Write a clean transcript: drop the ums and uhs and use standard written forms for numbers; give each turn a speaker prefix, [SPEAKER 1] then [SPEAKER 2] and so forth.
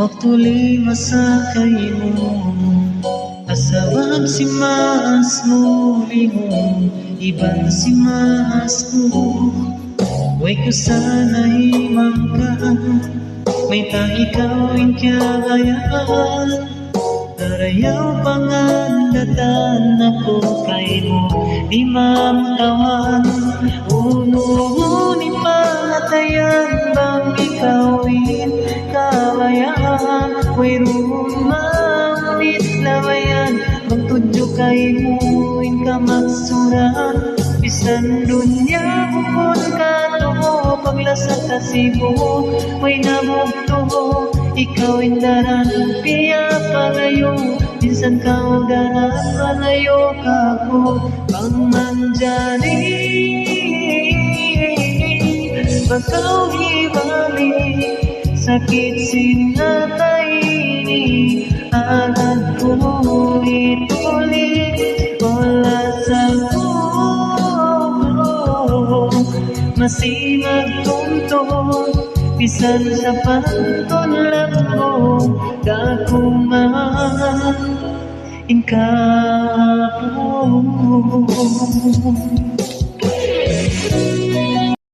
[SPEAKER 1] Waktuli masakay mo, asawag si maas mo limo, iban si maas ko. Way ko sana himang ka, may ta ikaw in kaya Tarayaw pangandatan ako kay mo, di mamutawan. Unuunin pangatayan bang ikawin kawayan. Mayroon maunit lawayan, magtudyo kay mo in kamaksuran. Bisan dunya bukod ka to, paglasa ka sibo, may nabugto. Ikaw indaran, piya palayo, minsan ka udaran, palayo ka ko. Pangmanjani, bakaw hibali, sakit sinatay ini, agad ko ituloy, wala sa ko. Masinag tuntun, bisan sa pagton lang mo, dakuman in ka po.